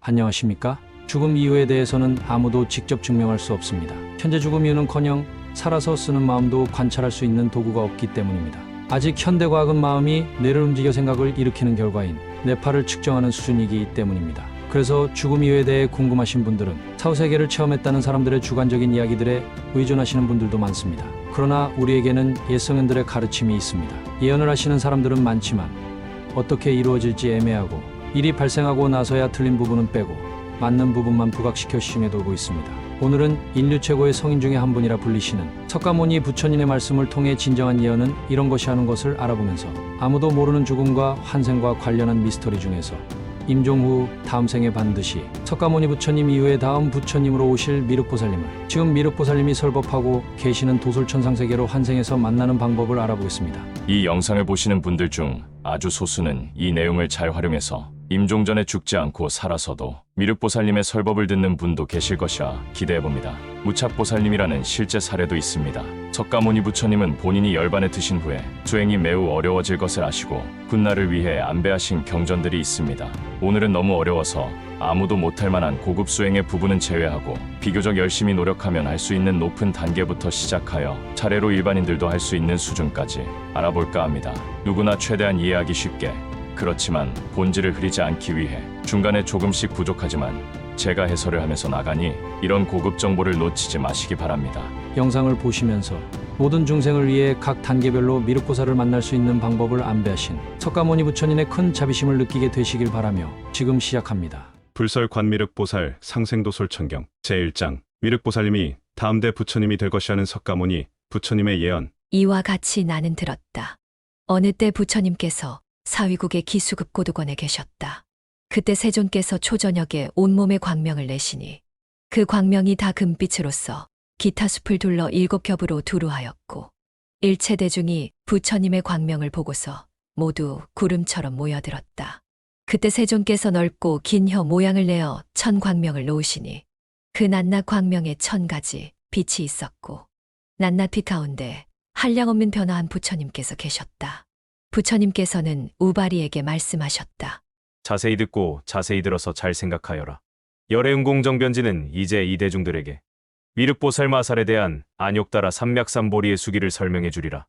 안녕하십니까? 죽음 이유에 대해서는 아무도 직접 증명할 수 없습니다. 현재 죽음 이유는커녕 살아서 쓰는 마음도 관찰할 수 있는 도구가 없기 때문입니다. 아직 현대과학은 마음이 뇌를 움직여 생각을 일으키는 결과인 뇌파를 측정하는 수준이기 때문입니다. 그래서 죽음 이유에 대해 궁금하신 분들은 사후세계를 체험했다는 사람들의 주관적인 이야기들에 의존하시는 분들도 많습니다. 그러나 우리에게는 예성인들의 가르침이 있습니다. 예언을 하시는 사람들은 많지만 어떻게 이루어질지 애매하고 일이 발생하고 나서야 틀린 부분은 빼고 맞는 부분만 부각시켜 시중에 돌고 있습니다. 오늘은 인류 최고의 성인 중에 한 분이라 불리시는 석가모니 부처님의 말씀을 통해 진정한 예언은 이런 것이 하는 것을 알아보면서 아무도 모르는 죽음과 환생과 관련한 미스터리 중에서 임종 후 다음 생에 반드시 석가모니 부처님 이후에 다음 부처님으로 오실 미륵보살님을 지금 미륵보살님이 설법하고 계시는 도솔천상세계로 환생해서 만나는 방법을 알아보겠습니다. 이 영상을 보시는 분들 중 아주 소수는 이 내용을 잘 활용해서 임종 전에 죽지 않고 살아서도 미륵보살님의 설법을 듣는 분도 계실 것이라 기대해봅니다. 무착보살님이라는 실제 사례도 있습니다. 석가모니 부처님은 본인이 열반에 드신 후에 수행이 매우 어려워질 것을 아시고 훗날을 위해 안배하신 경전들이 있습니다. 오늘은 너무 어려워서 아무도 못할 만한 고급 수행의 부분은 제외하고 비교적 열심히 노력하면 할 수 있는 높은 단계부터 시작하여 차례로 일반인들도 할 수 있는 수준까지 알아볼까 합니다. 누구나 최대한 이해하기 쉽게, 그렇지만 본질을 흐리지 않기 위해 중간에 조금씩 부족하지만 제가 해설을 하면서 나가니 이런 고급 정보를 놓치지 마시기 바랍니다. 영상을 보시면서 모든 중생을 위해 각 단계별로 미륵보살을 만날 수 있는 방법을 안배하신 석가모니 부처님의 큰 자비심을 느끼게 되시길 바라며 지금 시작합니다. 불설 관미륵보살 상생도솔천경 제1장 미륵보살님이 다음 대 부처님이 될 것이라는 석가모니 부처님의 예언. 이와 같이 나는 들었다. 어느 때 부처님께서 사위국의 기수급 고두권에 계셨다. 그때 세존께서 초저녁에 온몸에 광명을 내시니 그 광명이 다 금빛으로서 기타 숲을 둘러 7겹으로 두루하였고 일체 대중이 부처님의 광명을 보고서 모두 구름처럼 모여들었다. 그때 세존께서 넓고 긴 혀 모양을 내어 천광명을 놓으시니 그 낱낱 광명에 1000가지 빛이 있었고 낱낱 빛 가운데 한량없는 변화한 부처님께서 계셨다. 부처님께서는 우바리에게 말씀하셨다. 자세히 듣고 자세히 들어서 잘 생각하여라. 열애응공정변지는 이제 이 대중들에게 미륵보살 마살에 대한 안욕따라 삼맥삼보리의 수기를 설명해 주리라.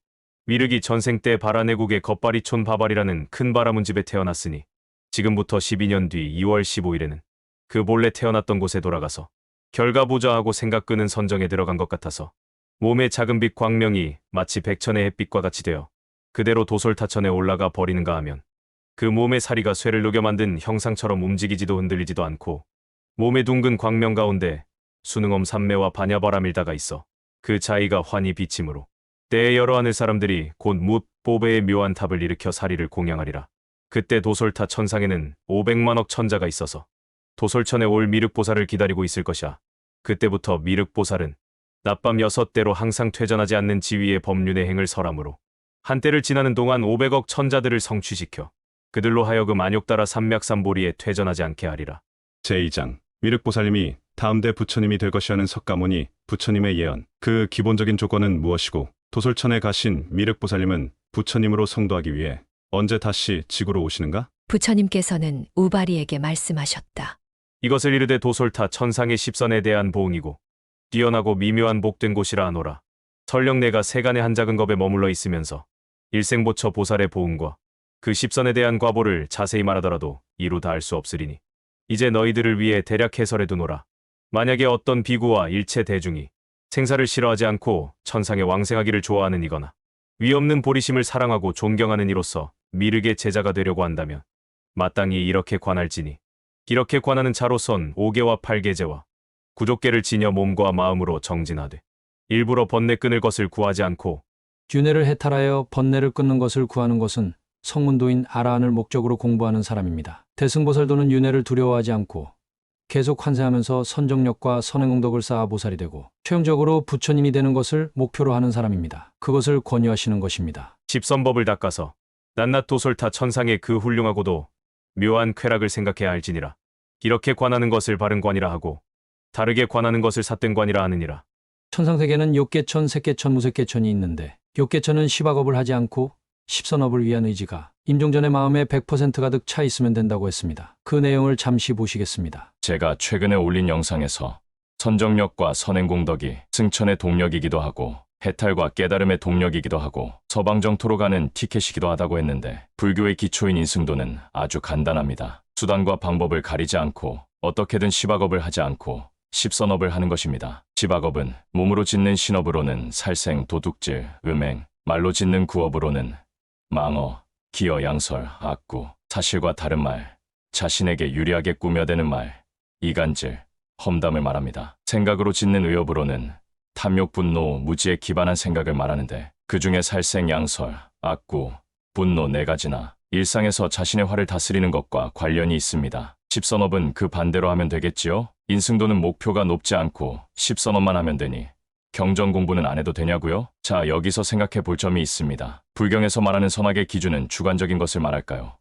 미륵이 전생 때 바라내국의 겉바리촌 바발이라는 큰 바라문집에 태어났으니 지금부터 12년 뒤 2월 15일에는 그 본래 태어났던 곳에 돌아가서 결가보자하고 생각 끄는 선정에 들어간 것 같아서 몸의 작은 빛 광명이 마치 백천의 햇빛과 같이 되어 그대로 도솔타천에 올라가 버리는가 하면 그 몸의 사리가 쇠를 녹여 만든 형상처럼 움직이지도 흔들리지도 않고 몸의 둥근 광명 가운데 수능엄 삼매와 반야바라밀다가 있어 그 자의가 환히 비침으로 때에 여러 하늘 사람들이 곧 뭇 보배의 묘한 탑을 일으켜 사리를 공양하리라. 그때 도솔타 천상에는 500만억 천자가 있어서 도솔천에 올 미륵보살을 기다리고 있을 것이야. 그때부터 미륵보살은 낮밤 6대로 항상 퇴전하지 않는 지위의 법륜의 행을 설함으로 한때를 지나는 동안 500억 천자들을 성취시켜 그들로 하여금 안욕따라 삼맥삼보리에 퇴전하지 않게 하리라. 제2장 미륵보살님이 다음 대 부처님이 될 것이라는 석가모니 부처님의 예언. 그 기본적인 조건은 무엇이고 도솔천에 가신 미륵보살님은 부처님으로 성도하기 위해 언제 다시 지구로 오시는가? 부처님께서는 우바리에게 말씀하셨다. 이것을 이르되 도솔타 천상의 십선에 대한 보응이고 뛰어나고 미묘한 복된 곳이라 하노라. 설령 내가 세간의 한 작은 겁에 머물러 있으면서 일생보처 보살의 보응과 그 십선에 대한 과보를 자세히 말하더라도 이루 다 알 수 없으리니 이제 너희들을 위해 대략 해설해 두노라. 만약에 어떤 비구와 일체 대중이 생사를 싫어하지 않고 천상에 왕생하기를 좋아하는 이거나 위 없는 보리심을 사랑하고 존경하는 이로서 미륵의 제자가 되려고 한다면 마땅히 이렇게 관할지니 이렇게 관하는 자로선 5개와 8개제와 구족계를 지녀 몸과 마음으로 정진하되 일부러 번뇌 끊을 것을 구하지 않고 윤회를 해탈하여 번뇌를 끊는 것을 구하는 것은 성문도인 아라한을 목적으로 공부하는 사람입니다. 대승보살도는 윤회를 두려워하지 않고 계속 환생하면서 선정력과 선행功덕을 쌓아 보살이 되고 최종적으로 부처님이 되는 것을 목표로 하는 사람입니다. 그것을 권유하시는 것입니다. 십선법을 닦아서 낱낱 도솔타 천상의 그 훌륭하고도 묘한 쾌락을 생각해야 할지니라. 이렇게 관하는 것을 바른 관이라 하고 다르게 관하는 것을 삿된 관이라 하느니라. 천상세계는 욕계천, 색계천, 무색계천이 있는데 욕계천은 시박업을 하지 않고 십선업을 위한 의지가 임종전의 마음에 100% 가득 차 있으면 된다고 했습니다. 그 내용을 잠시 보시겠습니다. 제가 최근에 올린 영상에서 선정력과 선행공덕이 승천의 동력이기도 하고 해탈과 깨달음의 동력이기도 하고 서방정토로 가는 티켓이기도 하다고 했는데 불교의 기초인 인승도는 아주 간단합니다. 수단과 방법을 가리지 않고 어떻게든 시박업을 하지 않고 십선업을 하는 것입니다. 시박업은 몸으로 짓는 신업으로는 살생, 도둑질, 음행, 말로 짓는 구업으로는 망어, 기어, 양설, 악구, 사실과 다른 말, 자신에게 유리하게 꾸며대는 말, 이간질, 험담을 말합니다. 생각으로 짓는 의업으로는 탐욕, 분노, 무지에 기반한 생각을 말하는데 그 중에 살생, 양설, 악구, 분노 네 가지나 일상에서 자신의 화를 다스리는 것과 관련이 있습니다. 십선업은 그 반대로 하면 되겠지요? 인승도는 목표가 높지 않고 십선업만 하면 되니 경전 공부는 안 해도 되냐고요? 자, 여기서 생각해 볼 점이 있습니다. 불경에서 말하는 선악의 기준은 주관적인 것을 말할까요?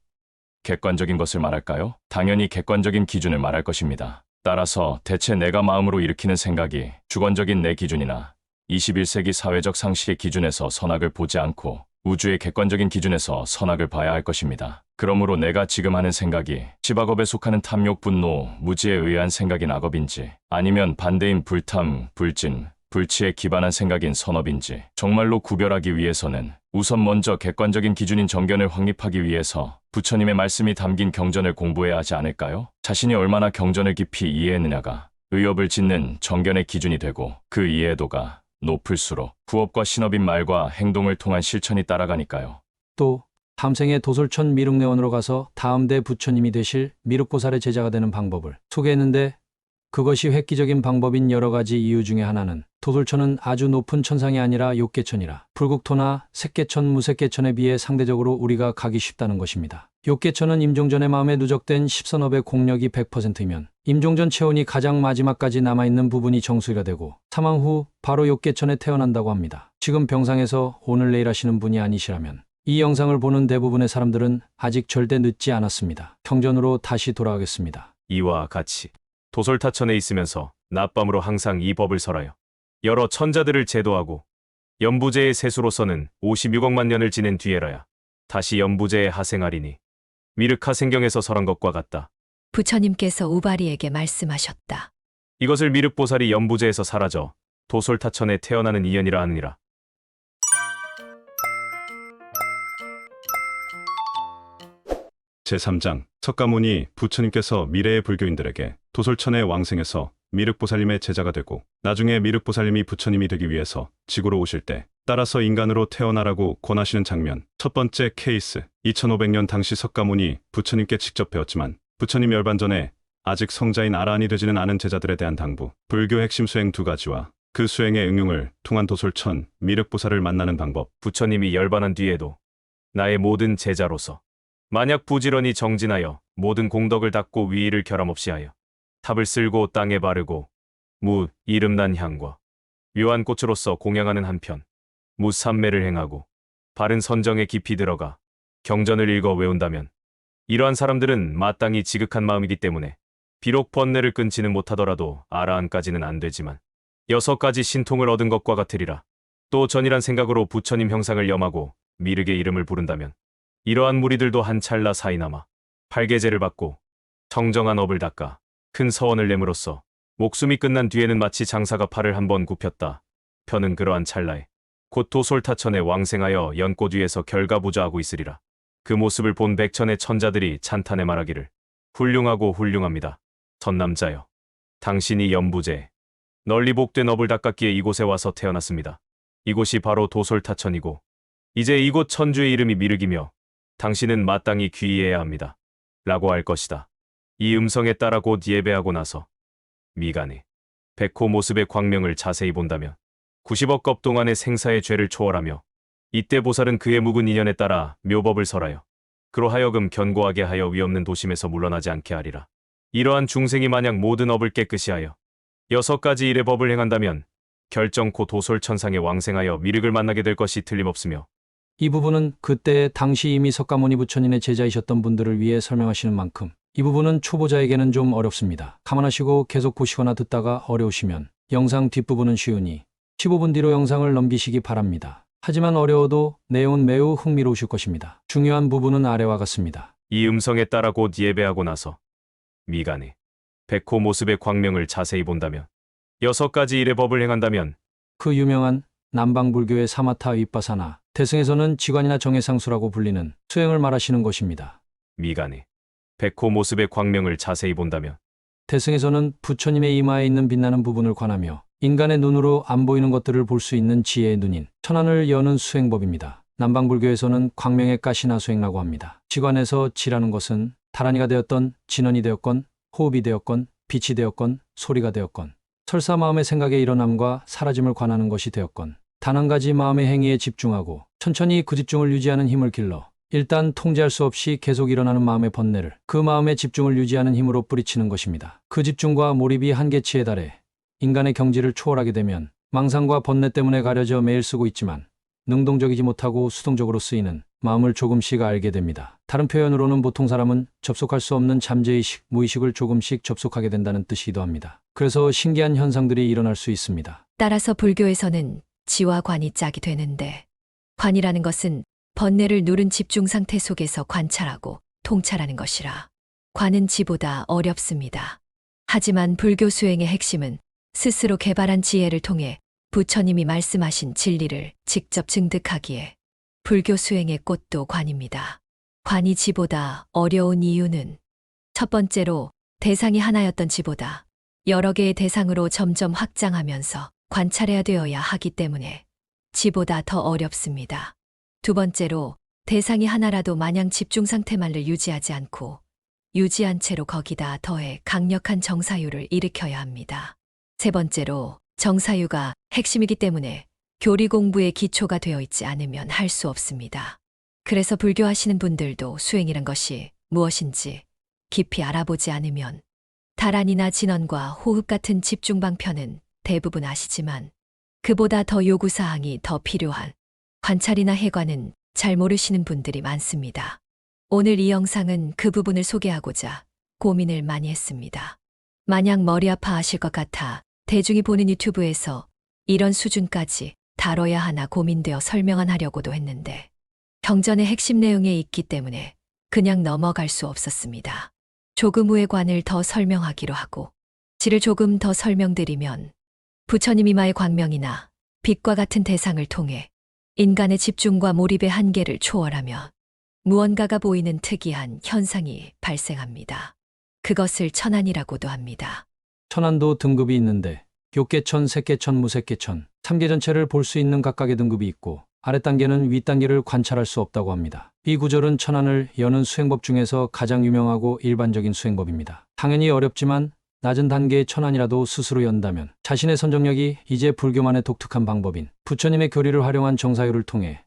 객관적인 것을 말할까요? 당연히 객관적인 기준을 말할 것입니다. 따라서 대체 내가 마음으로 일으키는 생각이 주관적인 내 기준이나 21세기 사회적 상식의 기준에서 선악을 보지 않고 우주의 객관적인 기준에서 선악을 봐야 할 것입니다. 그러므로 내가 지금 하는 생각이 시박업에 속하는 탐욕, 분노, 무지에 의한 생각인 악업인지 아니면 반대인 불탐, 불진, 불치에 기반한 생각인 선업인지 정말로 구별하기 위해서는 우선 먼저 객관적인 기준인 정견을 확립하기 위해서 부처님의 말씀이 담긴 경전을 공부해야 하지 않을까요? 자신이 얼마나 경전을 깊이 이해했느냐가 의업을 짓는 정견의 기준이 되고 그 이해도가 높을수록 구업과 신업인 말과 행동을 통한 실천이 따라가니까요. 또 다음생에 도솔천 미륵내원으로 가서 다음 대 부처님이 되실 미륵보살의 제자가 되는 방법을 소개했는데 그것이 획기적인 방법인 여러 가지 이유 중에 하나는 도솔천은 아주 높은 천상이 아니라 욕계천이라 불국토나 색계천, 무색계천에 비해 상대적으로 우리가 가기 쉽다는 것입니다. 욕계천은 임종전의 마음에 누적된 십선업의 공력이 100%이면 임종전 체온이 가장 마지막까지 남아있는 부분이 정수리가 되고 사망 후 바로 욕계천에 태어난다고 합니다. 지금 병상에서 오늘 내일 하시는 분이 아니시라면 이 영상을 보는 대부분의 사람들은 아직 절대 늦지 않았습니다. 경전으로 다시 돌아가겠습니다. 이와 같이 도솔타천에 있으면서 낮밤으로 항상 이 법을 설하여 여러 천자들을 제도하고 연부제의 세수로서는 56억만 년을 지낸 뒤에라야 다시 연부제에 하생하리니 미륵하생경에서 설한 것과 같다. 부처님께서 우바리에게 말씀하셨다. 이것을 미륵보살이 연부제에서 사라져 도솔타천에 태어나는 이연이라 하느니라. 제3장 석가모니 부처님께서 미래의 불교인들에게 도솔천의 왕생에서 미륵보살님의 제자가 되고 나중에 미륵보살님이 부처님이 되기 위해서 지구로 오실 때 따라서 인간으로 태어나라고 권하시는 장면. 첫 번째 케이스. 2500년 당시 석가모니 부처님께 직접 배웠지만 부처님 열반 전에 아직 성자인 아라한이 되지는 않은 제자들에 대한 당부. 불교 핵심 수행 두 가지와 그 수행의 응용을 통한 도솔천 미륵보살을 만나는 방법. 부처님이 열반한 뒤에도 나의 모든 제자로서 만약 부지런히 정진하여 모든 공덕을 닦고 위의를 결함없이 하여 탑을 쓸고 땅에 바르고 이름난 향과 묘한 꽃으로서 공양하는 한편 삼매를 행하고 바른 선정에 깊이 들어가 경전을 읽어 외운다면 이러한 사람들은 마땅히 지극한 마음이기 때문에 비록 번뇌를 끊지는 못하더라도 아라한까지는 안 되지만 6가지 신통을 얻은 것과 같으리라. 또 전이란 생각으로 부처님 형상을 염하고 미륵의 이름을 부른다면 이러한 무리들도 한 찰나 사이나마 팔계제를 받고 청정한 업을 닦아 큰 서원을 내므로써 목숨이 끝난 뒤에는 마치 장사가 팔을 한번 굽혔다 펴는 그러한 찰나에 곧 도솔타천에 왕생하여 연꽃 위에서 결가부좌하고 있으리라. 그 모습을 본 백천의 천자들이 찬탄에 말하기를 훌륭하고 훌륭합니다. 선남자여, 당신이 연부제 널리 복된 업을 닦았기에 이곳에 와서 태어났습니다. 이곳이 바로 도솔타천이고 이제 이곳 천주의 이름이 미륵이며 당신은 마땅히 귀의해야 합니다. 라고 할 것이다. 이 음성에 따라 곧 예배하고 나서 미간에 백호 모습의 광명을 자세히 본다면 90억 겁 동안의 생사의 죄를 초월하며 이때 보살은 그의 묵은 인연에 따라 묘법을 설하여 그로 하여금 견고하게 하여 위없는 도심에서 물러나지 않게 하리라. 이러한 중생이 만약 모든 업을 깨끗이 하여 6가지 일의 법을 행한다면 결정코 도솔천상에 왕생하여 미륵을 만나게 될 것이 틀림없으며 이 부분은 그때 당시 이미 석가모니 부처님의 제자이셨던 분들을 위해 설명하시는 만큼 이 부분은 초보자에게는 좀 어렵습니다. 감안하시고 계속 보시거나 듣다가 어려우시면 영상 뒷부분은 쉬우니 15분 뒤로 영상을 넘기시기 바랍니다. 하지만 어려워도 내용은 매우 흥미로우실 것입니다. 중요한 부분은 아래와 같습니다. 이 음성에 따라 곧 예배하고 나서 미간에 백호 모습의 광명을 자세히 본다면 6가지 일의 법을 행한다면 그 유명한 남방불교의 사마타 윗바사나 대승에서는 지관이나 정해상수라고 불리는 수행을 말하시는 것입니다. 미간에 백호 모습의 광명을 자세히 본다면 대승에서는 부처님의 이마에 있는 빛나는 부분을 관하며 인간의 눈으로 안 보이는 것들을 볼 수 있는 지혜의 눈인 천안을 여는 수행법입니다. 남방불교에서는 광명의 가시나 수행이라고 합니다. 지관에서 지라는 것은 다란이가 되었건 진원이 되었건 호흡이 되었건 빛이 되었건 소리가 되었건 설사 마음의 생각의 일어남과 사라짐을 관하는 것이 되었건 단 한 가지 마음의 행위에 집중하고 천천히 그 집중을 유지하는 힘을 길러 일단 통제할 수 없이 계속 일어나는 마음의 번뇌를 그 마음의 집중을 유지하는 힘으로 뿌리치는 것입니다. 그 집중과 몰입이 한계치에 달해 인간의 경지를 초월하게 되면 망상과 번뇌 때문에 가려져 매일 쓰고 있지만 능동적이지 못하고 수동적으로 쓰이는 마음을 조금씩 알게 됩니다. 다른 표현으로는 보통 사람은 접속할 수 없는 잠재의식, 무의식을 조금씩 접속하게 된다는 뜻이기도 합니다. 그래서 신기한 현상들이 일어날 수 있습니다. 따라서 불교에서는 지와 관이 짝이 되는데 관이라는 것은 번뇌를 누른 집중 상태 속에서 관찰하고 통찰하는 것이라 관은 지보다 어렵습니다. 하지만 불교 수행의 핵심은 스스로 개발한 지혜를 통해 부처님이 말씀하신 진리를 직접 증득하기에 불교 수행의 꽃도 관입니다. 관이 지보다 어려운 이유는 첫 번째로 대상이 하나였던 지보다 여러 개의 대상으로 점점 확장하면서 관찰해야 되어야 하기 때문에 지보다 더 어렵습니다. 두 번째로 대상이 하나라도 마냥 집중 상태만을 유지하지 않고 유지한 채로 거기다 더해 강력한 정사유를 일으켜야 합니다. 세 번째로 정사유가 핵심이기 때문에 교리 공부의 기초가 되어 있지 않으면 할 수 없습니다. 그래서 불교하시는 분들도 수행이란 것이 무엇인지 깊이 알아보지 않으면 다란이나 진원과 호흡 같은 집중 방편은 대부분 아시지만 그보다 더 요구사항이 더 필요한 관찰이나 해관은 잘 모르시는 분들이 많습니다. 오늘 이 영상은 그 부분을 소개하고자 고민을 많이 했습니다. 마냥 머리 아파하실 것 같아 대중이 보는 유튜브에서 이런 수준까지 다뤄야 하나 고민되어 설명만 하려고도 했는데 경전의 핵심 내용에 있기 때문에 그냥 넘어갈 수 없었습니다. 조금 후에 관을 더 설명하기로 하고 지를 조금 더 설명드리면 부처님 이마의 광명이나 빛과 같은 대상을 통해 인간의 집중과 몰입의 한계를 초월하며 무언가가 보이는 특이한 현상이 발생합니다. 그것을 천안이라고도 합니다. 천안도 등급이 있는데 욕계천, 색계천, 무색계천, 3계 전체를 볼 수 있는 각각의 등급이 있고 아랫단계는 윗단계를 관찰할 수 없다고 합니다. 이 구절은 천안을 여는 수행법 중에서 가장 유명하고 일반적인 수행법입니다. 당연히 어렵지만 낮은 단계의 천안이라도 스스로 연다면 자신의 선정력이 이제 불교만의 독특한 방법인 부처님의 교리를 활용한 정사유를 통해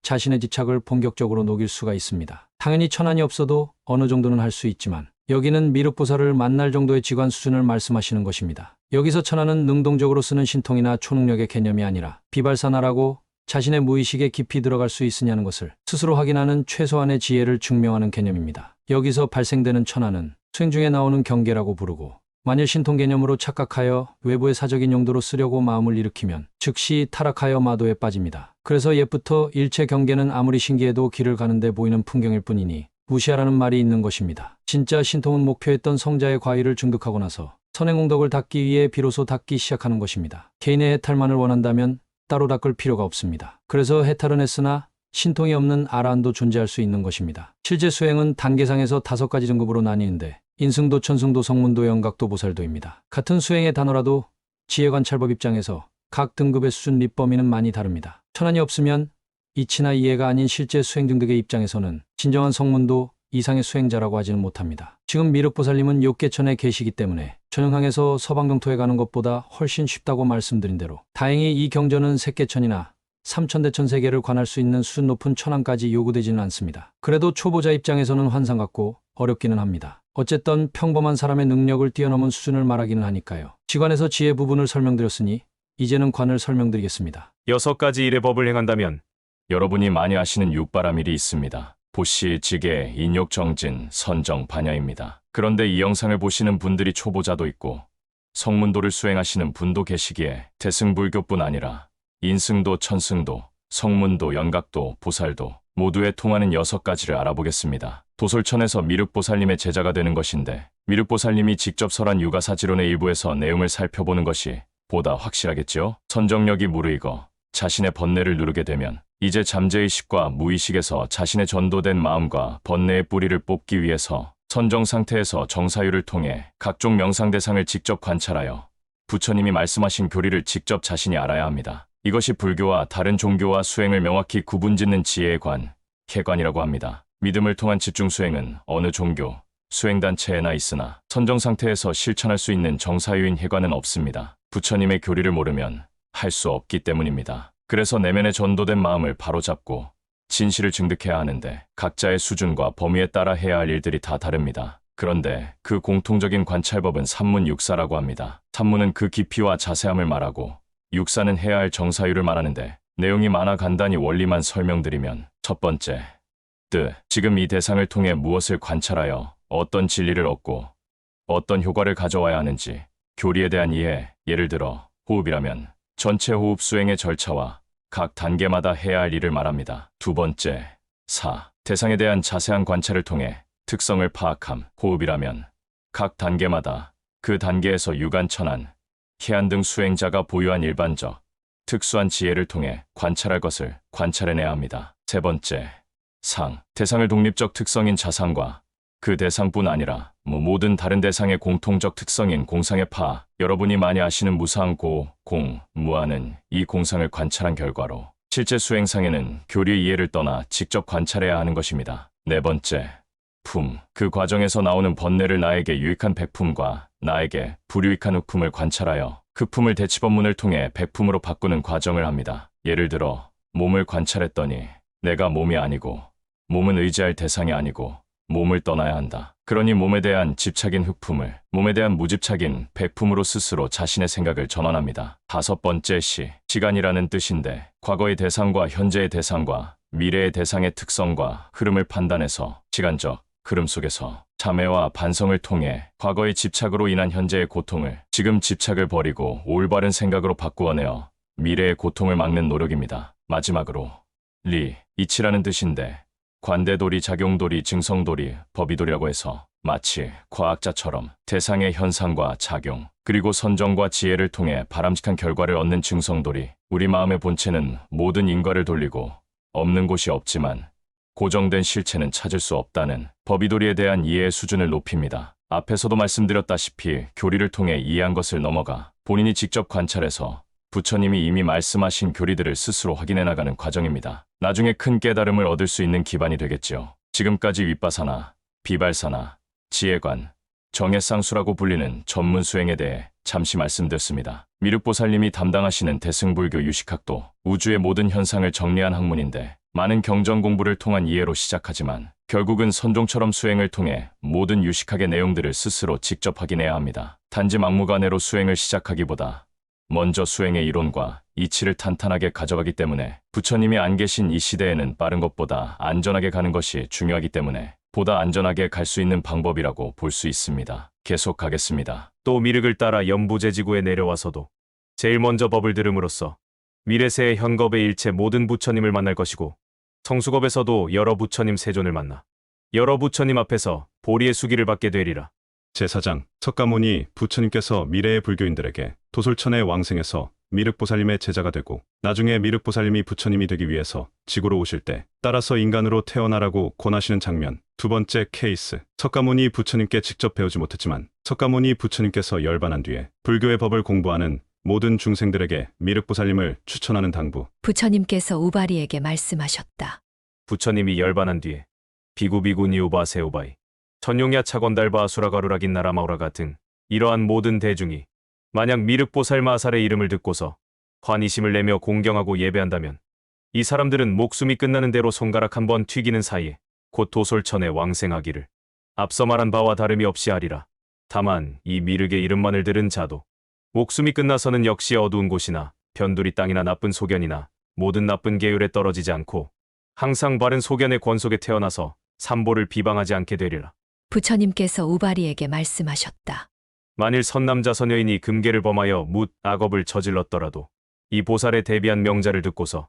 자신의 집착을 본격적으로 녹일 수가 있습니다. 당연히 천안이 없어도 어느 정도는 할 수 있지만 여기는 미륵보살을 만날 정도의 지관 수준을 말씀하시는 것입니다. 여기서 천안은 능동적으로 쓰는 신통이나 초능력의 개념이 아니라 비발사나라고 자신의 무의식에 깊이 들어갈 수 있으냐는 것을 스스로 확인하는 최소한의 지혜를 증명하는 개념입니다. 여기서 발생되는 천안은 수행 중에 나오는 경계라고 부르고 만일 신통 개념으로 착각하여 외부의 사적인 용도로 쓰려고 마음을 일으키면 즉시 타락하여 마도에 빠집니다. 그래서 옛부터 일체 경계는 아무리 신기해도 길을 가는데 보이는 풍경일 뿐이니 무시하라는 말이 있는 것입니다. 진짜 신통은 목표했던 성자의 과의를 증득하고 나서 선행공덕을 닦기 위해 비로소 닦기 시작하는 것입니다. 개인의 해탈만을 원한다면 따로 닦을 필요가 없습니다. 그래서 해탈은 했으나 신통이 없는 아라한도 존재할 수 있는 것입니다. 실제 수행은 단계상에서 5가지 등급으로 나뉘는데 인승도, 천승도, 성문도, 영각도, 보살도입니다. 같은 수행의 단어라도 지혜관찰법 입장에서 각 등급의 수준 및 범위는 많이 다릅니다. 천안이 없으면 이치나 이해가 아닌 실제 수행 등급의 입장에서는 진정한 성문도 이상의 수행자라고 하지는 못합니다. 지금 미륵보살님은 욕계천에 계시기 때문에 전영항에서 서방경토에 가는 것보다 훨씬 쉽다고 말씀드린 대로 다행히 이 경전은 색계천이나 삼천대천 세계를 관할 수 있는 수준 높은 천안까지 요구되지는 않습니다. 그래도 초보자 입장에서는 환상 같고 어렵기는 합니다. 어쨌든 평범한 사람의 능력을 뛰어넘은 수준을 말하기는 하니까요. 지관에서 지혜 부분을 설명드렸으니 이제는 관을 설명드리겠습니다. 6가지 일의 법을 행한다면 여러분이 많이 아시는 육바라밀이 있습니다. 보시, 지계, 인욕, 정진, 선정, 반야입니다. 그런데 이 영상을 보시는 분들이 초보자도 있고 성문도를 수행하시는 분도 계시기에 대승불교뿐 아니라 인승도, 천승도, 성문도, 연각도, 보살도 모두에 통하는 6가지를 알아보겠습니다. 도솔천에서 미륵보살님의 제자가 되는 것인데 미륵보살님이 직접 설한 유가사지론의 일부에서 내용을 살펴보는 것이 보다 확실하겠지요. 선정력이 무르익어 자신의 번뇌를 누르게 되면 이제 잠재의식과 무의식에서 자신의 전도된 마음과 번뇌의 뿌리를 뽑기 위해서 선정 상태에서 정사유를 통해 각종 명상 대상을 직접 관찰하여 부처님이 말씀하신 교리를 직접 자신이 알아야 합니다. 이것이 불교와 다른 종교와 수행을 명확히 구분짓는 지혜의 관, 객관이라고 합니다. 믿음을 통한 집중 수행은 어느 종교, 수행단체에나 있으나 선정 상태에서 실천할 수 있는 정사유인 혜관은 없습니다. 부처님의 교리를 모르면 할 수 없기 때문입니다. 그래서 내면의 전도된 마음을 바로잡고 진실을 증득해야 하는데 각자의 수준과 범위에 따라 해야 할 일들이 다 다릅니다. 그런데 그 공통적인 관찰법은 삼문육사라고 합니다. 삼문은 그 깊이와 자세함을 말하고 육사는 해야 할 정사유를 말하는데 내용이 많아 간단히 원리만 설명드리면 첫 번째, 지금 이 대상을 통해 무엇을 관찰하여 어떤 진리를 얻고 어떤 효과를 가져와야 하는지 교리에 대한 이해, 예를 들어 호흡이라면 전체 호흡 수행의 절차와 각 단계마다 해야 할 일을 말합니다. 두 번째, 대상에 대한 자세한 관찰을 통해 특성을 파악함. 호흡이라면 각 단계마다 그 단계에서 유관천안, 희안 등 수행자가 보유한 일반적, 특수한 지혜를 통해 관찰할 것을 관찰해내야 합니다. 세 번째, 대상을 독립적 특성인 자상과 그 대상뿐 아니라 모든 다른 대상의 공통적 특성인 공상의 여러분이 많이 아시는 무상, 무아는 이 공상을 관찰한 결과로 실제 수행상에는 교리의 이해를 떠나 직접 관찰해야 하는 것입니다. 네 번째, 그 과정에서 나오는 번뇌를 나에게 유익한 백품과 나에게 불유익한 흑품을 관찰하여 그 품을 대치법문을 통해 백품으로 바꾸는 과정을 합니다. 예를 들어 몸을 관찰했더니 내가 몸이 아니고 몸은 의지할 대상이 아니고 몸을 떠나야 한다. 그러니 몸에 대한 집착인 흑품을 몸에 대한 무집착인 백품으로 스스로 자신의 생각을 전환합니다. 다섯 번째, 시간이라는 뜻인데 과거의 대상과 현재의 대상과 미래의 대상의 특성과 흐름을 판단해서 시간적 흐름 속에서 참회와 반성을 통해 과거의 집착으로 인한 현재의 고통을 지금 집착을 버리고 올바른 생각으로 바꾸어내어 미래의 고통을 막는 노력입니다. 마지막으로 이치라는 뜻인데 관대도리, 작용도리, 증성도리, 법의도리라고 해서 마치 과학자처럼 대상의 현상과 작용, 그리고 선정과 지혜를 통해 바람직한 결과를 얻는 증성도리. 우리 마음의 본체는 모든 인과를 돌리고 없는 곳이 없지만 고정된 실체는 찾을 수 없다는 법의도리에 대한 이해의 수준을 높입니다. 앞에서도 말씀드렸다시피 교리를 통해 이해한 것을 넘어가 본인이 직접 관찰해서 부처님이 이미 말씀하신 교리들을 스스로 확인해 나가는 과정입니다. 나중에 큰 깨달음을 얻을 수 있는 기반이 되겠지요. 지금까지 윗바사나, 비발사나, 지혜관, 정해쌍수라고 불리는 전문 수행에 대해 잠시 말씀드렸습니다. 미륵보살님이 담당하시는 대승불교 유식학도 우주의 모든 현상을 정리한 학문인데 많은 경전 공부를 통한 이해로 시작하지만 결국은 선종처럼 수행을 통해 모든 유식학의 내용들을 스스로 직접 확인해야 합니다. 단지 막무가내로 수행을 시작하기보다 먼저 수행의 이론과 이치를 탄탄하게 가져가기 때문에 부처님이 안 계신 이 시대에는 빠른 것보다 안전하게 가는 것이 중요하기 때문에 보다 안전하게 갈 수 있는 방법이라고 볼 수 있습니다. 계속 가겠습니다. 또 미륵을 따라 연부제지구에 내려와서도 제일 먼저 법을 들음으로써 미래세의 현겁의 일체 모든 부처님을 만날 것이고 성수겁에서도 여러 부처님 세존을 만나 여러 부처님 앞에서 보리의 수기를 받게 되리라. 제4장, 석가모니 부처님께서 미래의 불교인들에게 도솔천의 왕생에서 미륵보살님의 제자가 되고 나중에 미륵보살님이 부처님이 되기 위해서 지구로 오실 때 따라서 인간으로 태어나라고 권하시는 장면. 두 번째 케이스, 석가모니 부처님께 직접 배우지 못했지만 석가모니 부처님께서 열반한 뒤에 불교의 법을 공부하는 모든 중생들에게 미륵보살님을 추천하는 당부. 부처님께서 우바리에게 말씀하셨다. 부처님이 열반한 뒤에 비구비구니 우바세 우바이 전용야 차건달바 수라가루라긴 나라마우라가 등 이러한 모든 대중이 만약 미륵보살 마살의 이름을 듣고서 환희심을 내며 공경하고 예배한다면 이 사람들은 목숨이 끝나는 대로 손가락 한 번 튀기는 사이에 곧 도솔천에 왕생하기를 앞서 말한 바와 다름이 없이 하리라. 다만 이 미륵의 이름만을 들은 자도 목숨이 끝나서는 역시 어두운 곳이나 변두리 땅이나 나쁜 소견이나 모든 나쁜 계율에 떨어지지 않고 항상 바른 소견의 권속에 태어나서 삼보를 비방하지 않게 되리라. 부처님께서 우바리에게 말씀하셨다. 만일 선남자 선여인이 금계를 범하여 악업을 저질렀더라도 이 보살에 대비한 명자를 듣고서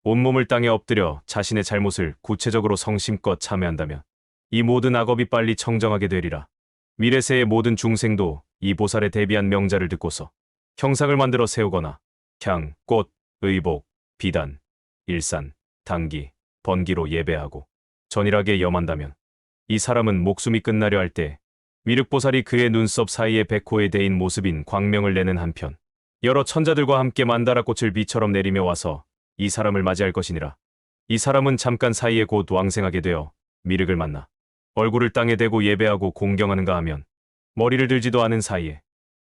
온몸을 땅에 엎드려 자신의 잘못을 구체적으로 성심껏 참회한다면 이 모든 악업이 빨리 청정하게 되리라. 미래세의 모든 중생도 이 보살에 대비한 명자를 듣고서 형상을 만들어 세우거나 향, 꽃, 의복, 비단, 일산, 당기, 번기로 예배하고 전일하게 염한다면 이 사람은 목숨이 끝나려 할 때 미륵보살이 그의 눈썹 사이에 백호에 대인 모습인 광명을 내는 한편 여러 천자들과 함께 만다라 꽃을 비처럼 내리며 와서 이 사람을 맞이할 것이니라. 이 사람은 잠깐 사이에 곧 왕생하게 되어 미륵을 만나 얼굴을 땅에 대고 예배하고 공경하는가 하면 머리를 들지도 않은 사이에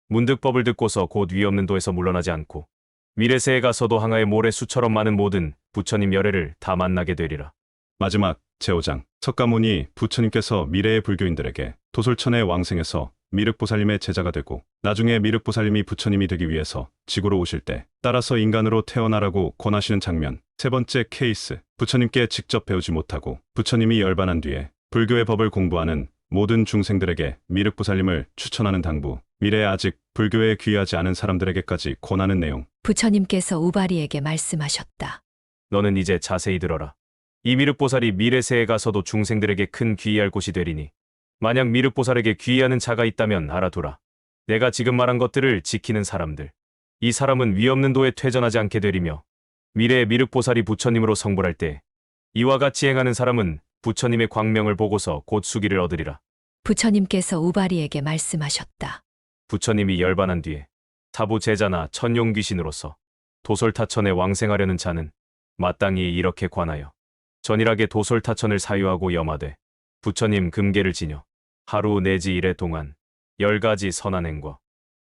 문득 법을 듣고서 곧 위없는 도에서 물러나지 않고 미래세에 가서도 항아의 모래 수처럼 많은 모든 부처님 열애를 다 만나게 되리라. 마지막 제5장 석가모니 부처님께서 미래의 불교인들에게 도솔천에 왕생해서 미륵보살님의 제자가 되고 나중에 미륵보살님이 부처님이 되기 위해서 지구로 오실 때 따라서 인간으로 태어나라고 권하시는 장면. 세 번째 케이스. 부처님께 직접 배우지 못하고 부처님이 열반한 뒤에 불교의 법을 공부하는 모든 중생들에게 미륵보살님을 추천하는 당부. 미래에 아직 불교에 귀하지 않은 사람들에게까지 권하는 내용. 부처님께서 우바리에게 말씀하셨다. 너는 이제 자세히 들어라. 이 미륵보살이 미래세에 가서도 중생들에게 큰 귀의할 곳이 되리니 만약 미륵보살에게 귀의하는 자가 있다면 알아두라. 내가 지금 말한 것들을 지키는 사람들. 이 사람은 위없는 도에 퇴전하지 않게 되리며 미래에 미륵보살이 부처님으로 성불할 때 이와 같이 행하는 사람은 부처님의 광명을 보고서 곧 수기를 얻으리라. 부처님께서 우바리에게 말씀하셨다. 부처님이 열반한 뒤에 사부 제자나 천용 귀신으로서 도솔타천에 왕생하려는 자는 마땅히 이렇게 관하여 전일하게 도솔타천을 사유하고 염하되 부처님 금계를 지녀 하루 내지 일해 동안 10가지 선한 행과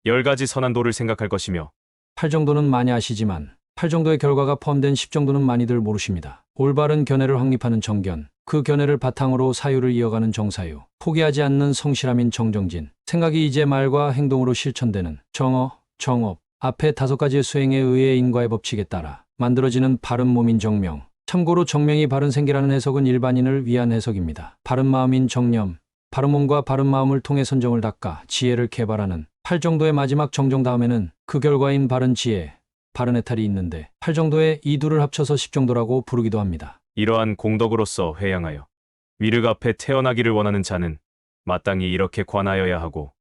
10가지 선한 도를 생각할 것이며 8 정도는 많이 아시지만 8 정도의 결과가 포함된 10 정도는 많이들 모르십니다. 올바른 견해를 확립하는 정견, 그 견해를 바탕으로 사유를 이어가는 정사유, 포기하지 않는 성실함인 정정진, 생각이 이제 말과 행동으로 실천되는 정어, 정업, 앞에 5가지의 수행에 의해 인과의 법칙에 따라 만들어지는 바른 몸인 정명. 참고로 정명이 바른 생기라는 해석은 일반인을 위한 해석입니다. 바른 마음인 정념, 바른 몸과 바른 마음을 통해 선정을 닦아 지혜를 개발하는 8 정도의 마지막 정정 다음에는 그 결과인 바른 지혜, 바른 해탈이 있는데 8 정도의 이 둘을 합쳐서 10 정도라고 부르기도 합니다. 이러한 공덕으로서 회양하여 미륵 앞에 태어나기를 원하는 자는 마땅히 이렇게 관하여야 하고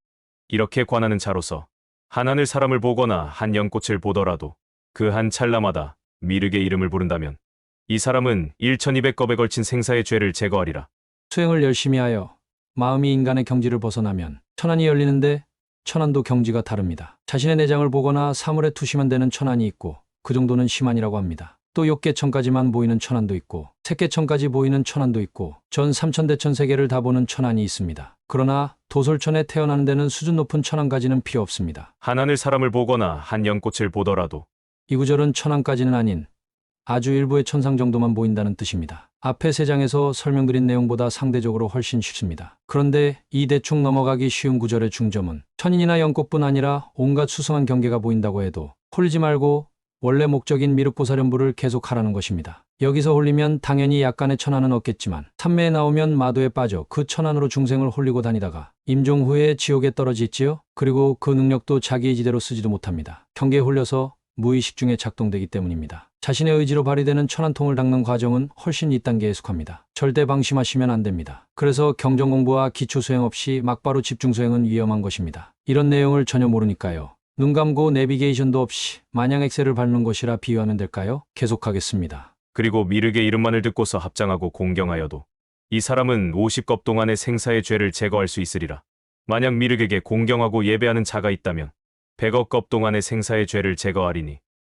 이렇게 관하는 자로서 한 하늘 사람을 보거나 한 연꽃을 보더라도 그 한 찰나마다 미륵의 이름을 부른다면 이 사람은 1200겁에 걸친 생사의 죄를 제거하리라. 수행을 열심히 하여 마음이 인간의 경지를 벗어나면 천안이 열리는데 천안도 경지가 다릅니다. 자신의 내장을 보거나 사물에 투시만 되는 천안이 있고 그 정도는 심한이라고 합니다. 또 6개천까지만 보이는 천안도 있고 3개천까지 보이는 천안도 있고 전 3천대천 세계를 다 보는 천안이 있습니다. 그러나 도솔천에 태어나는 데는 수준 높은 천안까지는 필요 없습니다. 한 하늘 사람을 보거나 한 연꽃을 보더라도 이 구절은 천안까지는 아닌 아주 일부의 천상 정도만 보인다는 뜻입니다. 앞에 3장에서 설명드린 내용보다 상대적으로 훨씬 쉽습니다. 그런데 이 대충 넘어가기 쉬운 구절의 중점은 천인이나 연꽃뿐 아니라 온갖 수승한 경계가 보인다고 해도 홀리지 말고 원래 목적인 미륵보살연부를 계속하라는 것입니다. 여기서 홀리면 당연히 약간의 천안은 얻겠지만 삼매에 나오면 마도에 빠져 그 천안으로 중생을 홀리고 다니다가 임종 후에 지옥에 떨어지지요. 그리고 그 능력도 자기의 지대로 쓰지도 못합니다. 경계에 홀려서 무의식 중에 작동되기 때문입니다. 자신의 의지로 발휘되는 천안통을 닦는 과정은 훨씬 이 단계에 속합니다. 절대 방심하시면 안 됩니다. 그래서 경전 공부와 기초 수행 없이 막바로 집중 수행은 위험한 것입니다. 이런 내용을 전혀 모르니까요. 눈 감고 내비게이션도 없이 마냥 엑셀을 밟는 것이라 비유하면 될까요? 계속하겠습니다. 그리고 미륵의 이름만을 듣고서 합장하고 공경하여도 이 사람은 50겁 동안의 생사의 죄를 제거할 수 있으리라. 만약 미륵에게 공경하고 예배하는 자가 있다면 100억겁 동안의 생사의 죄를 제거하리니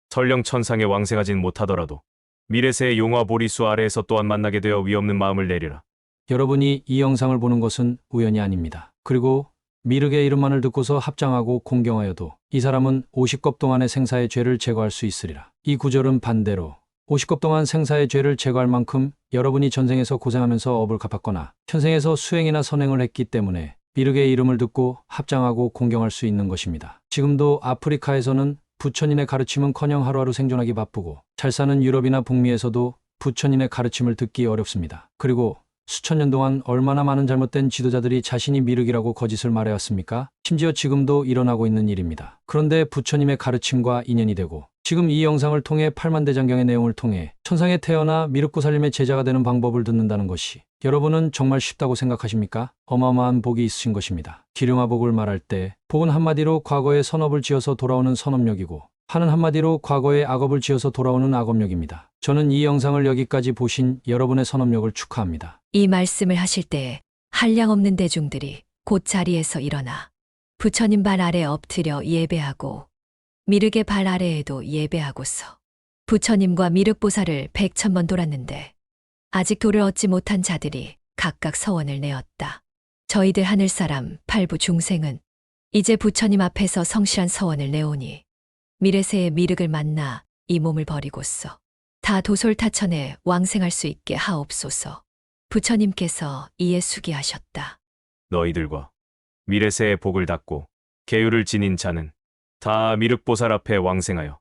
설령 천상에 왕생하진 못하더라도 미래세의 용화 보리수 아래에서 또한 만나게 되어 위없는 마음을 내리라. 여러분이 이 영상을 보는 것은 우연이 아닙니다. 그리고 미륵의 이름만을 듣고서 합장하고 공경하여도 이 사람은 50겁 동안의 생사의 죄를 제거할 수 있으리라. 이 구절은 반대로 50겁 동안 생사의 죄를 제거할 만큼 여러분이 전생에서 고생하면서 업을 갚았거나 현생에서 수행이나 선행을 했기 때문에 미륵의 이름을 듣고 합장하고 공경할 수 있는 것입니다. 지금도 아프리카에서는 부처님의 가르침은커녕 하루하루 생존하기 바쁘고 잘 사는 유럽이나 북미에서도 부처님의 가르침을 듣기 어렵습니다. 그리고 수천 년 동안 얼마나 많은 잘못된 지도자들이 자신이 미륵이라고 거짓을 말해왔습니까? 심지어 지금도 일어나고 있는 일입니다. 그런데 부처님의 가르침과 인연이 되고 지금 이 영상을 통해 팔만대장경의 내용을 통해 천상에 태어나 미륵보살님의 제자가 되는 방법을 듣는다는 것이 여러분은 정말 쉽다고 생각하십니까? 어마어마한 복이 있으신 것입니다. 기륭화복을 말할 때 복은 한마디로 과거에 선업을 지어서 돌아오는 선업력이고 하는 한마디로 과거에 악업을 지어서 돌아오는 악업력입니다. 저는 이 영상을 여기까지 보신 여러분의 선업력을 축하합니다. 이 말씀을 하실 때에 한량없는 대중들이 곧 자리에서 일어나 부처님 발 아래 엎드려 예배하고 미륵의 발 아래에도 예배하고서 부처님과 미륵보살을 100,000번 돌았는데 아직 도를 얻지 못한 자들이 각각 서원을 내었다. 저희들 하늘사람 팔부 중생은 이제 부처님 앞에서 성실한 서원을 내오니 미래세의 미륵을 만나 이 몸을 버리고서 다 도솔타천에 왕생할 수 있게 하옵소서. 부처님께서 이에 수기하셨다. 너희들과 미래세의 복을 닫고 계율을 지닌 자는 다 미륵보살 앞에 왕생하여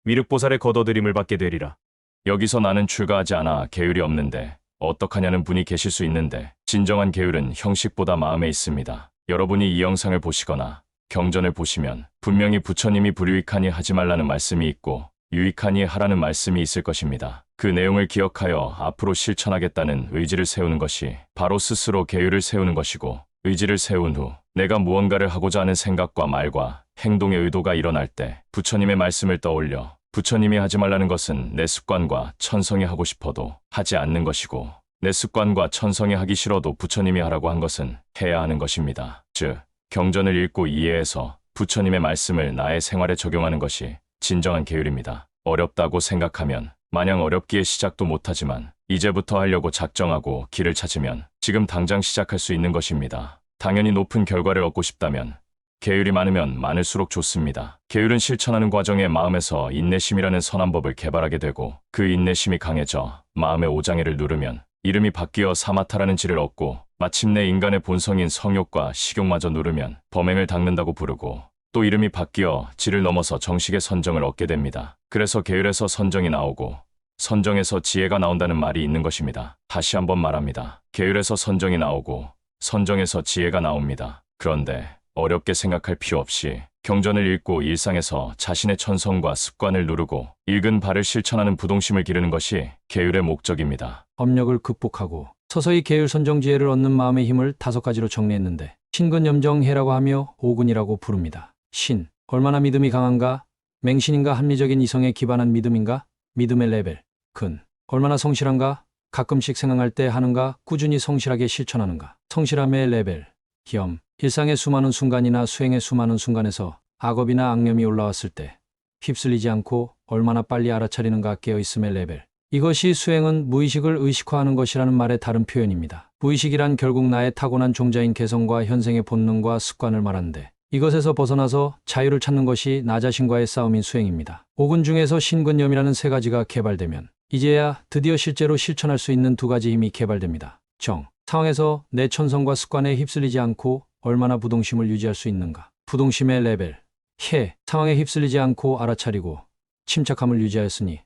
미륵보살의 거둬들임을 받게 되리라. 여기서 나는 출가하지 않아 계율이 없는데 어떡하냐는 분이 계실 수 있는데 진정한 계율은 형식보다 마음에 있습니다. 여러분이 이 영상을 보시거나 경전을 보시면 분명히 부처님이 불유익하니 하지 말라는 말씀이 있고 유익하니 하라는 말씀이 있을 것입니다. 그 내용을 기억하여 앞으로 실천하겠다는 의지를 세우는 것이 바로 스스로 계율을 세우는 것이고 의지를 세운 후 내가 무언가를 하고자 하는 생각과 말과 행동의 의도가 일어날 때 부처님의 말씀을 떠올려 부처님이 하지 말라는 것은 내 습관과 천성이 하고 싶어도 하지 않는 것이고 내 습관과 천성이 하기 싫어도 부처님이 하라고 한 것은 해야 하는 것입니다. 즉, 경전을 읽고 이해해서 부처님의 말씀을 나의 생활에 적용하는 것이 진정한 계율입니다. 어렵다고 생각하면 마냥 어렵기에 시작도 못하지만 이제부터 하려고 작정하고 길을 찾으면 지금 당장 시작할 수 있는 것입니다. 당연히 높은 결과를 얻고 싶다면 계율이 많으면 많을수록 좋습니다. 계율은 실천하는 과정에 마음에서 인내심이라는 선한 법을 개발하게 되고 그 인내심이 강해져 마음의 오장애를 누르면 이름이 바뀌어 사마타라는 질을 얻고 마침내 인간의 본성인 성욕과 식욕마저 누르면 범행을 닦는다고 부르고 또 이름이 바뀌어 질을 넘어서 정식의 선정을 얻게 됩니다. 그래서 계율에서 선정이 나오고 선정에서 지혜가 나온다는 말이 있는 것입니다. 다시 한번 말합니다. 계율에서 선정이 나오고 선정에서 지혜가 나옵니다. 그런데 어렵게 생각할 필요 없이 경전을 읽고 일상에서 자신의 천성과 습관을 누르고 읽은 바를 실천하는 부동심을 기르는 것이 계율의 목적입니다. 업력을 극복하고 서서히 계율 선정 지혜를 얻는 마음의 힘을 5가지로 정리했는데 신근염정해라고 하며 오근이라고 부릅니다. 신, 얼마나 믿음이 강한가? 맹신인가? 합리적인 이성에 기반한 믿음인가? 믿음의 레벨. 근, 얼마나 성실한가? 가끔씩 생각할 때 하는가? 꾸준히 성실하게 실천하는가? 성실함의 레벨. 겸, 일상의 수많은 순간이나 수행의 수많은 순간에서 악업이나 악념이 올라왔을 때 휩쓸리지 않고 얼마나 빨리 알아차리는가 깨어있음의 레벨. 이것이 수행은 무의식을 의식화하는 것이라는 말의 다른 표현입니다. 무의식이란 결국 나의 타고난 종자인 개성과 현생의 본능과 습관을 말하는데 이것에서 벗어나서 자유를 찾는 것이 나 자신과의 싸움인 수행입니다. 오근 중에서 신근염이라는 3가지가 개발되면 이제야 드디어 실제로 실천할 수 있는 2가지 힘이 개발됩니다. 정, 상황에서 내 천성과 습관에 휩쓸리지 않고 얼마나 부동심을 유지할 수 있는가. 부동심의 레벨. 해, 상황에 휩쓸리지 않고 알아차리고 침착함을 유지하였으니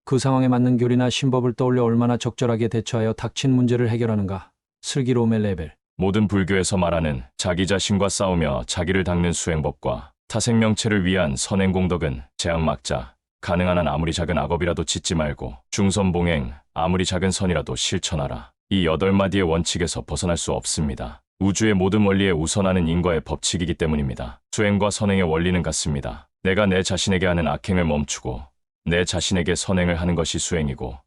그 상황에 맞는 교리나 신법을 떠올려 얼마나 적절하게 대처하여 닥친 문제를 해결하는가. 슬기로움의 레벨. 모든 불교에서 말하는 자기 자신과 싸우며 자기를 닦는 수행법과 타생명체를 위한 선행공덕은 재앙막자, 가능한 한 아무리 작은 악업이라도 짓지 말고 중선봉행, 아무리 작은 선이라도 실천하라. 이 8마디의 원칙에서 벗어날 수 없습니다. 우주의 모든 원리에 우선하는 인과의 법칙이기 때문입니다. 수행과 선행의 원리는 같습니다. 내가 내 자신에게 하는 악행을 멈추고 내 자신에게 선행을 하는 것이 수행이고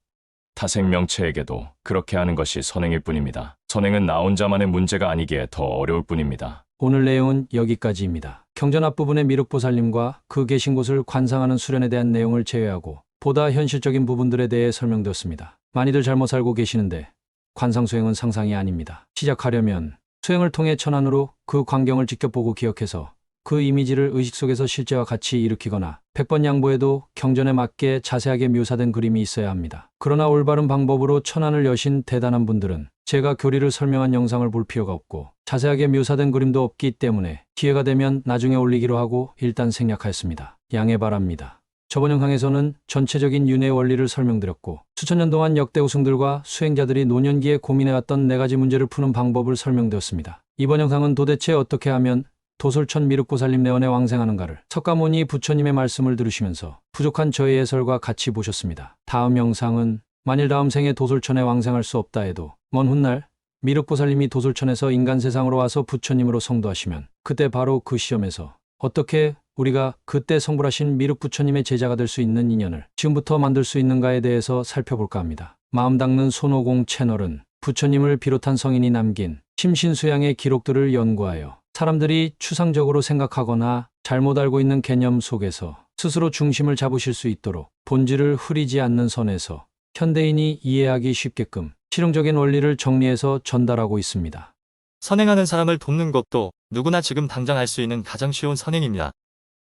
타생명체에게도 그렇게 하는 것이 선행일 뿐입니다. 선행은 나 혼자만의 문제가 아니기에 더 어려울 뿐입니다. 오늘 내용은 여기까지입니다. 경전 앞부분의 미륵보살님과 그 계신 곳을 관상하는 수련에 대한 내용을 제외하고 보다 현실적인 부분들에 대해 설명되었습니다. 많이들 잘못 살고 계시는데 관상 수행은 상상이 아닙니다. 시작하려면 수행을 통해 천안으로 그 광경을 직접 보고 기억해서 그 이미지를 의식 속에서 실제와 같이 일으키거나 100번 양보해도 경전에 맞게 자세하게 묘사된 그림이 있어야 합니다. 그러나 올바른 방법으로 천안을 여신 대단한 분들은 제가 교리를 설명한 영상을 볼 필요가 없고 자세하게 묘사된 그림도 없기 때문에 기회가 되면 나중에 올리기로 하고 일단 생략하였습니다. 양해 바랍니다. 저번 영상에서는 전체적인 윤회 원리를 설명드렸고 수천 년 동안 역대 우승들과 수행자들이 노년기에 고민해왔던 4가지 문제를 푸는 방법을 설명드렸습니다. 이번 영상은 도대체 어떻게 하면 도솔천 미륵보살님 내원에 왕생하는가를 석가모니 부처님의 말씀을 들으시면서 부족한 저의 해설과 같이 보셨습니다. 다음 영상은 만일 다음 생에 도솔천에 왕생할 수 없다 해도 먼 훗날 미륵보살님이 도솔천에서 인간 세상으로 와서 부처님으로 성도하시면 그때 바로 그 시험에서 어떻게 우리가 그때 성불하신 미륵부처님의 제자가 될 수 있는 인연을 지금부터 만들 수 있는가에 대해서 살펴볼까 합니다. 마음 닦는 손오공 채널은 부처님을 비롯한 성인이 남긴 심신수양의 기록들을 연구하여 사람들이 추상적으로 생각하거나 잘못 알고 있는 개념 속에서 스스로 중심을 잡으실 수 있도록 본질을 흐리지 않는 선에서 현대인이 이해하기 쉽게끔 실용적인 원리를 정리해서 전달하고 있습니다. 선행하는 사람을 돕는 것도 누구나 지금 당장 할 수 있는 가장 쉬운 선행입니다.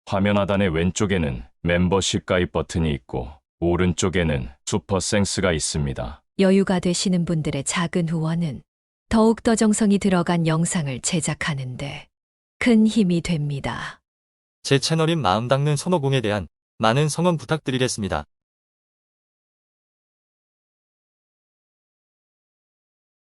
화면 하단의 왼쪽에는 멤버십 가입 버튼이 있고 오른쪽에는 슈퍼생스가 있습니다. 여유가 되시는 분들의 작은 후원은 더욱더 정성이 들어간 영상을 제작하는데 큰 힘이 됩니다. 제 채널인 마음 닦는 손오공에 대한 많은 성원 부탁드리겠습니다.